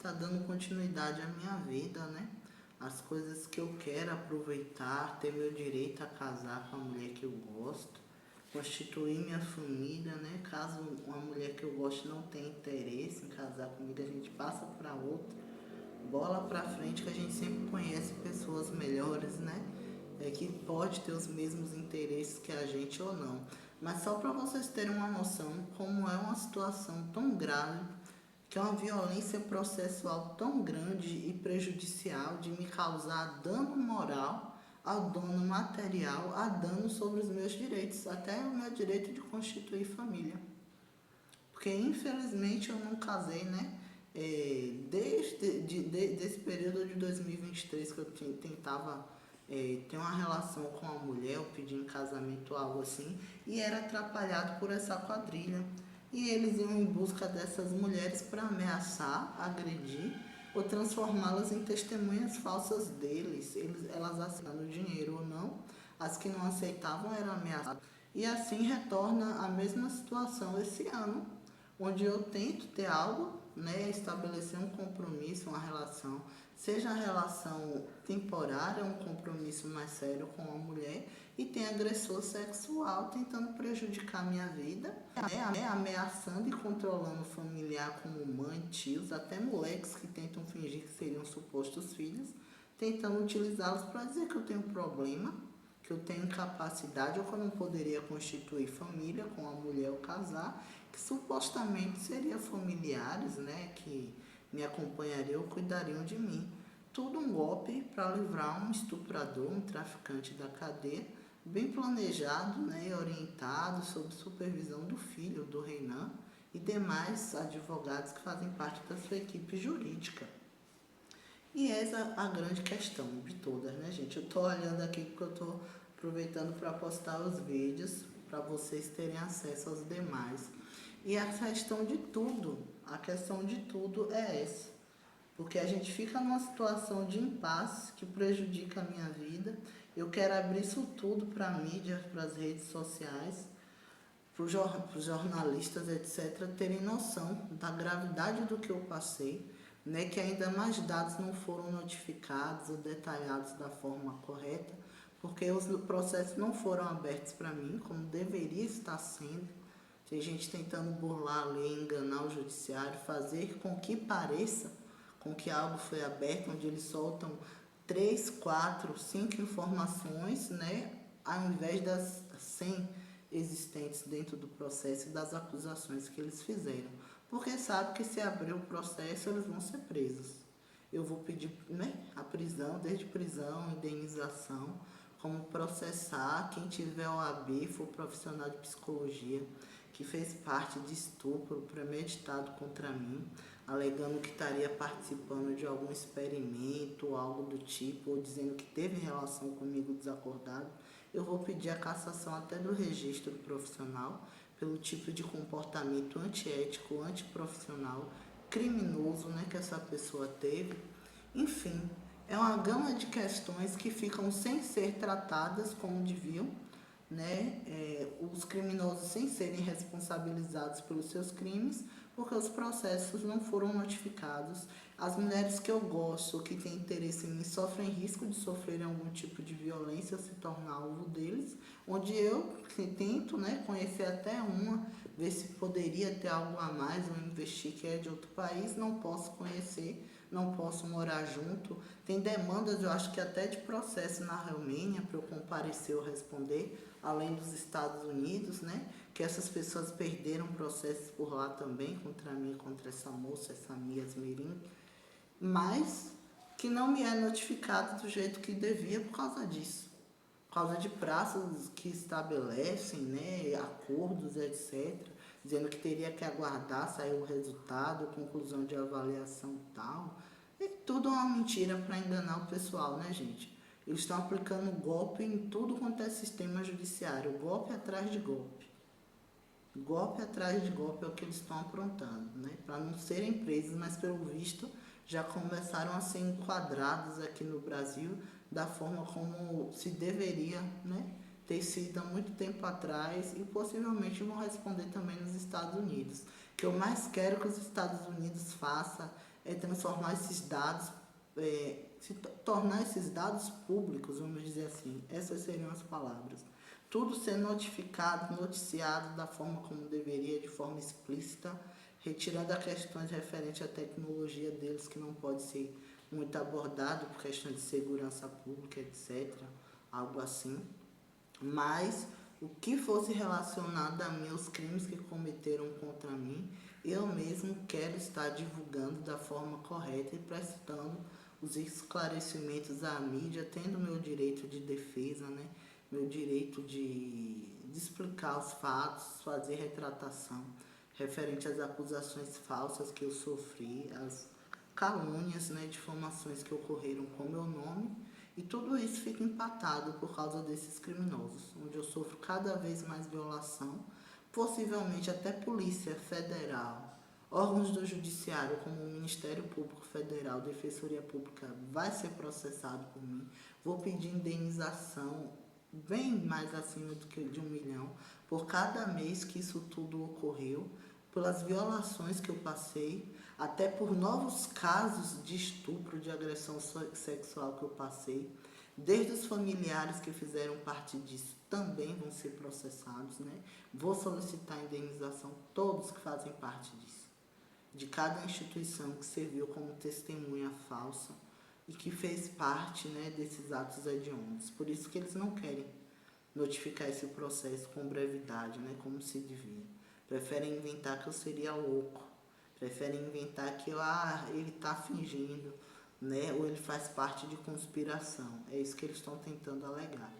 tá dando continuidade à minha vida, né? As coisas que eu quero aproveitar, ter meu direito a casar com a mulher que eu gosto, constituir minha família, né? Caso uma mulher que eu gosto não tenha interesse em casar comigo, a gente passa para outra. Bola pra frente, que a gente sempre conhece pessoas melhores, né? Que pode ter os mesmos interesses que a gente ou não. Mas só para vocês terem uma noção como é uma situação tão grave, que é uma violência processual tão grande e prejudicial de me causar dano moral, ao dano material, a dano sobre os meus direitos, até o meu direito de constituir família. Porque infelizmente eu não casei, né? Desse período de 2023 que eu tentava ter uma relação com a mulher, eu pedi em casamento algo assim, e era atrapalhado por essa quadrilha. E eles iam em busca dessas mulheres para ameaçar, agredir ou transformá-las em testemunhas falsas deles, elas assinando dinheiro ou não. As que não aceitavam eram ameaçadas. E assim retorna a mesma situação esse ano, onde eu tento ter algo, né, estabelecer um compromisso, uma relação, seja a relação temporária, um compromisso mais sério com a mulher, e tem agressor sexual tentando prejudicar a minha vida, né, ameaçando e controlando o familiar como mãe, tios, até moleques que tentam fingir que seriam supostos filhos, tentando utilizá-los para dizer que eu tenho problema, que eu tenho incapacidade ou que eu não poderia constituir família com a mulher ou casar, que supostamente seriam familiares, né, que me acompanhariam ou cuidariam de mim. Tudo um golpe para livrar um estuprador, um traficante da cadeia, bem planejado, né, e orientado sob supervisão do filho do Reinan e demais advogados que fazem parte da sua equipe jurídica. E essa é a grande questão de todas, né, gente? Eu estou olhando aqui porque eu estou aproveitando para postar os vídeos para vocês terem acesso aos demais. E a questão de tudo é essa. Porque a gente fica numa situação de impasse que prejudica a minha vida. Eu quero abrir isso tudo para a mídia, para as redes sociais, para os jornalistas, etc., terem noção da gravidade do que eu passei, né, que ainda mais dados não foram notificados ou detalhados da forma correta, porque os processos não foram abertos para mim, como deveria estar sendo. Tem gente tentando burlar a lei, enganar o judiciário, fazer com que pareça com que algo foi aberto, onde eles soltam 3, 4, 5 informações, né, ao invés das 100 existentes dentro do processo e das acusações que eles fizeram. Porque sabe que se abrir o processo, eles vão ser presos. Eu vou pedir, né, a prisão, desde prisão, indenização, como processar quem tiver OAB, for profissional de psicologia, que fez parte de estupro premeditado contra mim, alegando que estaria participando de algum experimento ou algo do tipo, ou dizendo que teve relação comigo desacordado. Eu vou pedir a cassação até do registro profissional, pelo tipo de comportamento antiético, antiprofissional, criminoso, né, que essa pessoa teve. Enfim, é uma gama de questões que ficam sem ser tratadas como deviam, né? Os criminosos sem serem responsabilizados pelos seus crimes, porque os processos não foram notificados. As mulheres que eu gosto, que têm interesse em mim, sofrem risco de sofrer algum tipo de violência, se tornar alvo deles, onde eu tento, né, conhecer até uma, ver se poderia ter algo a mais, ou investir que é de outro país, não posso conhecer, não posso morar junto. Tem demandas, eu acho que até de processo na Romênia, para eu comparecer ou responder, além dos Estados Unidos, né? Que essas pessoas perderam processos por lá também, contra mim, contra essa moça, essa Mias Mirim, mas que não me é notificado do jeito que devia por causa disso. Por causa de prazos que estabelecem, né, acordos, etc., dizendo que teria que aguardar sair o resultado, conclusão de avaliação e tal. E tudo é uma mentira para enganar o pessoal, né, gente? Eles estão aplicando golpe em tudo quanto é sistema judiciário, golpe atrás de golpe. Golpe atrás de golpe é o que eles estão aprontando, né? Para não serem presos, mas pelo visto já começaram a ser enquadrados aqui no Brasil da forma como se deveria, né, ter sido há muito tempo atrás, e possivelmente vão responder também nos Estados Unidos. O que eu mais quero que os Estados Unidos faça é transformar esses dados, tornar esses dados públicos, vamos dizer assim. Essas seriam as palavras. Tudo ser notificado, noticiado da forma como deveria, de forma explícita, retirando as questões referentes à tecnologia deles, que não pode ser muito abordado por questão de segurança pública, etc. Algo assim. Mas o que fosse relacionado a mim, os crimes que cometeram contra mim, eu mesmo quero estar divulgando da forma correta e prestando os esclarecimentos à mídia, tendo meu direito de defesa, né? Meu direito de explicar os fatos, fazer retratação referente às acusações falsas que eu sofri, as calúnias, né, difamações que ocorreram com meu nome, e tudo isso fica empatado por causa desses criminosos, onde eu sofro cada vez mais violação, possivelmente até Polícia Federal, órgãos do Judiciário, como o Ministério Público Federal, Defensoria Pública, vai ser processado por mim. Vou pedir indenização bem mais acima do que de 1 milhão por cada mês que isso tudo ocorreu, pelas violações que eu passei, até por novos casos de estupro, de agressão sexual que eu passei. Desde os familiares que fizeram parte disso também vão ser processados, né? Vou solicitar indenização, todos que fazem parte disso. De cada instituição que serviu como testemunha falsa e que fez parte, né, desses atos hediondos. Por isso que eles não querem notificar esse processo com brevidade, né, como se devia. Preferem inventar que eu seria louco. Preferem inventar que ele está fingindo, né, ou ele faz parte de conspiração. É isso que eles estão tentando alegar.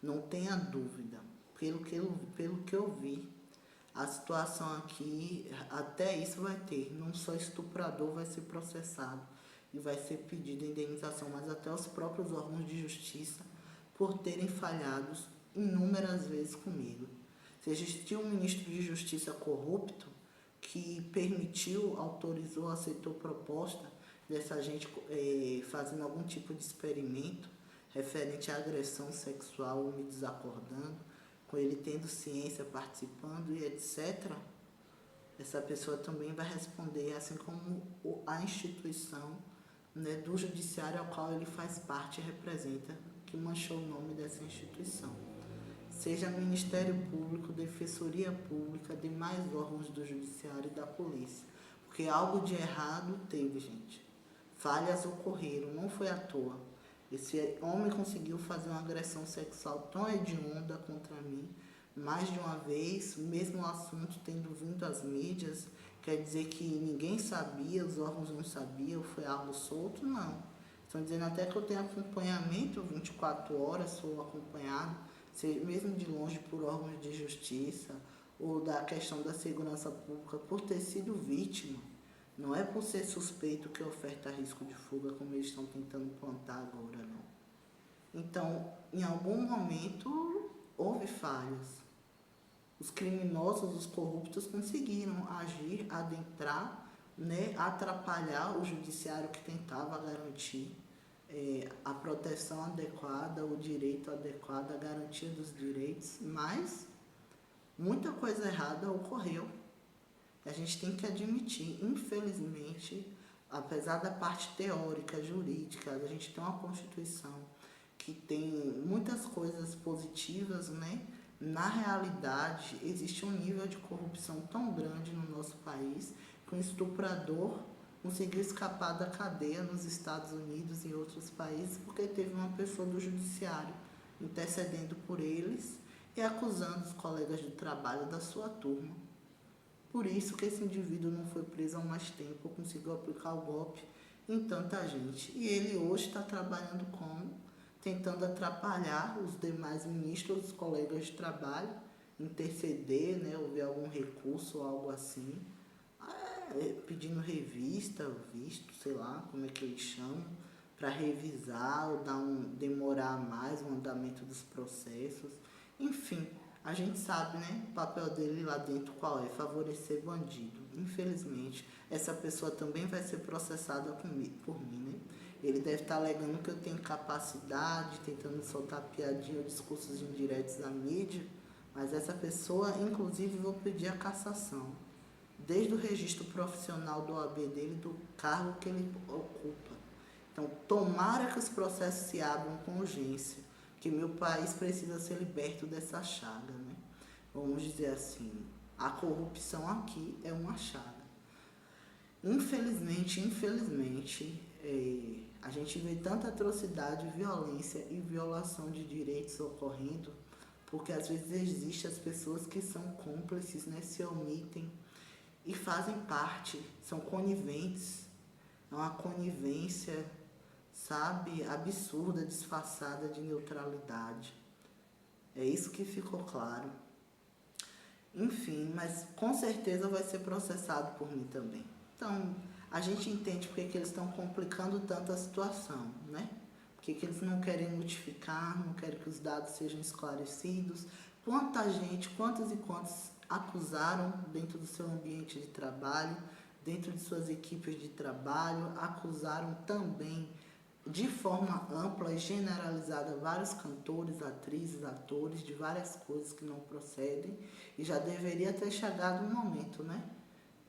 Não tenha dúvida. Pelo que eu vi, a situação aqui, até isso vai ter. Não só estuprador vai ser processado e vai ser pedido indenização, mas até os próprios órgãos de justiça por terem falhado inúmeras vezes comigo. Se existiu um ministro de justiça corrupto que permitiu, autorizou, aceitou proposta dessa gente fazendo algum tipo de experimento referente à agressão sexual, me desacordando, com ele tendo ciência, participando e etc., essa pessoa também vai responder, assim como a instituição, né, do judiciário ao qual ele faz parte e representa, que manchou o nome dessa instituição. Seja Ministério Público, Defensoria Pública, demais órgãos do Judiciário e da Polícia. Porque algo de errado teve, gente. Falhas ocorreram, não foi à toa. Esse homem conseguiu fazer uma agressão sexual tão hedionda contra mim, mais de uma vez, mesmo o assunto tendo vindo às mídias. Quer dizer que ninguém sabia, os órgãos não sabiam, foi algo solto? Não. Estão dizendo até que eu tenho acompanhamento 24 horas, sou acompanhado, mesmo de longe, por órgãos de justiça, ou da questão da segurança pública, por ter sido vítima. Não é por ser suspeito que oferta risco de fuga, como eles estão tentando plantar agora, não. Então, em algum momento, houve falhas. Os criminosos, os corruptos conseguiram agir, adentrar, né, atrapalhar o judiciário que tentava garantir a proteção adequada, o direito adequado, a garantia dos direitos, mas muita coisa errada ocorreu. A gente tem que admitir, infelizmente, apesar da parte teórica, jurídica, a gente tem uma Constituição que tem muitas coisas positivas, né? Na realidade, existe um nível de corrupção tão grande no nosso país que um estuprador conseguiu escapar da cadeia nos Estados Unidos e em outros países porque teve uma pessoa do judiciário intercedendo por eles e acusando os colegas de trabalho da sua turma. Por isso que esse indivíduo não foi preso há mais tempo, conseguiu aplicar o golpe em tanta gente. E ele hoje está trabalhando como? Tentando atrapalhar os demais ministros, os colegas de trabalho, interceder, né, ou ver algum recurso ou algo assim, pedindo revista, visto, sei lá como é que eles chamam, para revisar ou demorar mais o andamento dos processos. Enfim, a gente sabe, né, o papel dele lá dentro qual é? Favorecer bandido. Infelizmente, essa pessoa também vai ser processada por mim, né? Ele deve estar alegando que eu tenho capacidade, tentando soltar piadinha ou discursos indiretos à mídia, mas essa pessoa, inclusive, vou pedir a cassação. desde o registro profissional do OAB dele, do cargo que ele ocupa. Então, tomara que os processos se abram com urgência, que meu país precisa ser liberto dessa chaga, né? Vamos dizer assim, a corrupção aqui é uma chaga. Infelizmente, a gente vê tanta atrocidade, violência e violação de direitos ocorrendo, porque às vezes existem as pessoas que são cúmplices, né, se omitem e fazem parte, são coniventes. É uma conivência, sabe, absurda, disfarçada de neutralidade. É isso que ficou claro. Enfim, mas com certeza vai ser processado por mim também. Então, a gente entende porque que eles estão complicando tanto a situação, né? Porque que eles não querem notificar, não querem que os dados sejam esclarecidos. Quanta gente, quantos e quantos acusaram dentro do seu ambiente de trabalho, dentro de suas equipes de trabalho, acusaram também de forma ampla e generalizada vários cantores, atrizes, atores de várias coisas que não procedem, e já deveria ter chegado o momento, né?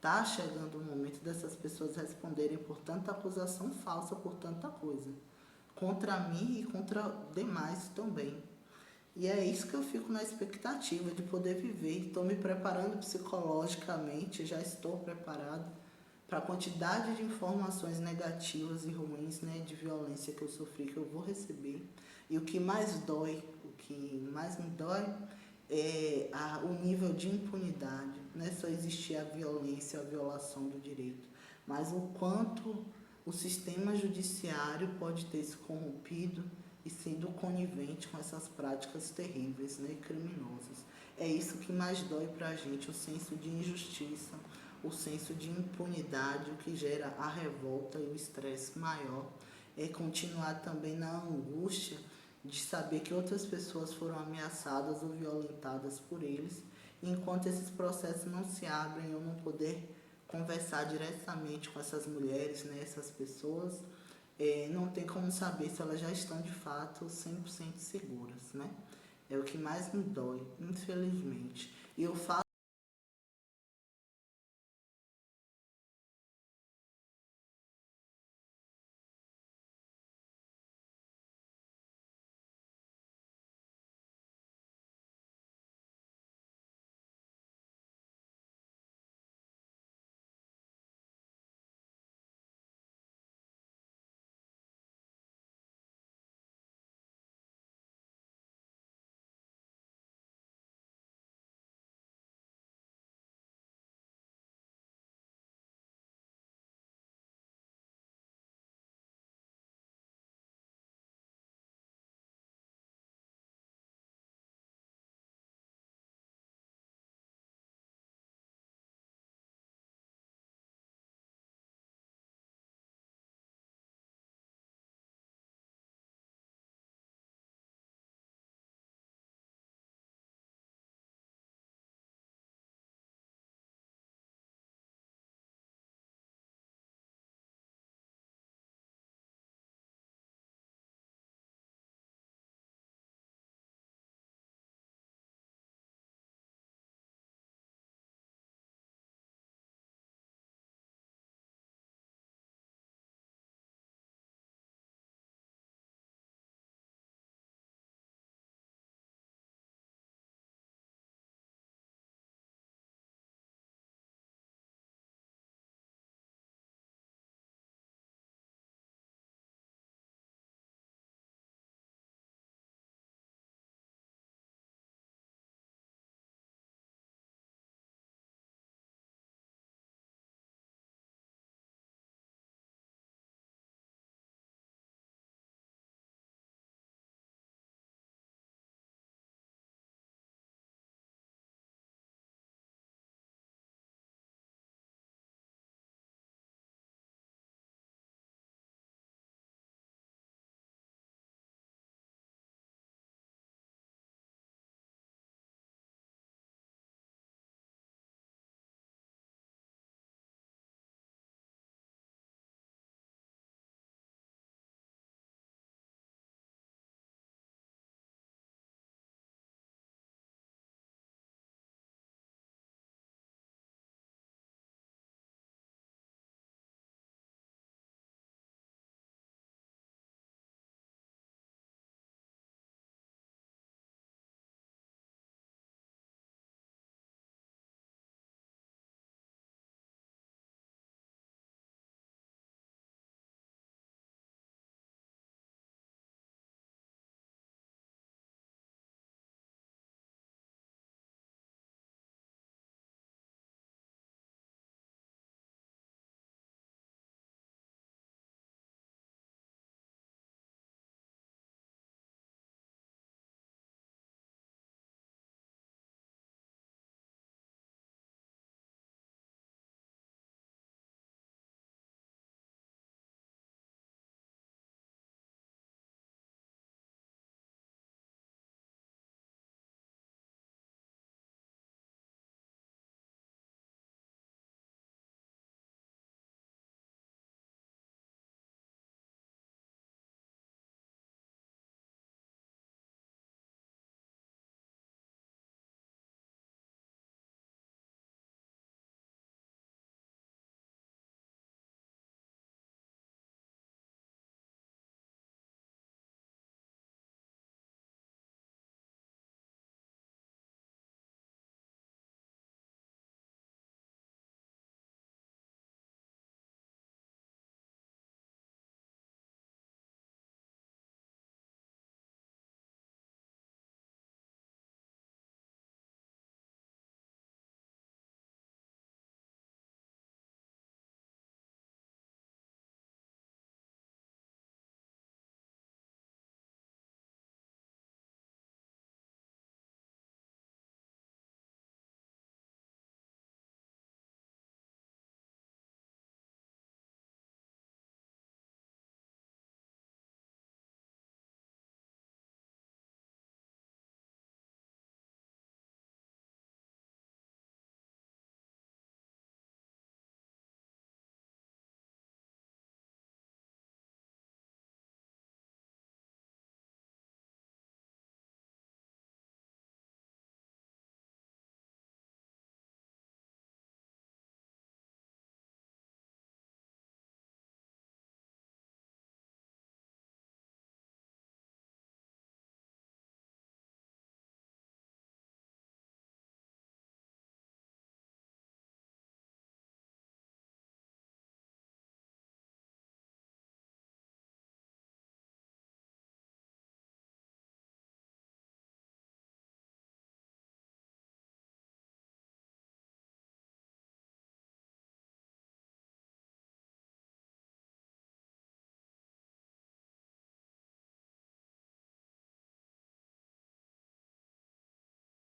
Tá chegando o momento dessas pessoas responderem por tanta acusação falsa, por tanta coisa, contra mim e contra demais também. E é isso que eu fico na expectativa de poder viver. Estou me preparando psicologicamente, já estou preparado para a quantidade de informações negativas e ruins, né, de violência que eu sofri, que eu vou receber. E o que mais me dói é o nível de impunidade. Não é só existir a violência, a violação do direito, mas o quanto o sistema judiciário pode ter se corrompido e sido conivente com essas práticas terríveis, né, criminosas. É isso que mais dói para a gente, o senso de injustiça, o senso de impunidade, o que gera a revolta e o estresse maior. É continuar também na angústia de saber que outras pessoas foram ameaçadas ou violentadas por eles, e enquanto esses processos não se abrem, eu não poder conversar diretamente com essas mulheres, né, essas pessoas, não tem como saber se elas já estão de fato 100% seguras, né? É o que mais me dói, infelizmente. E eu falo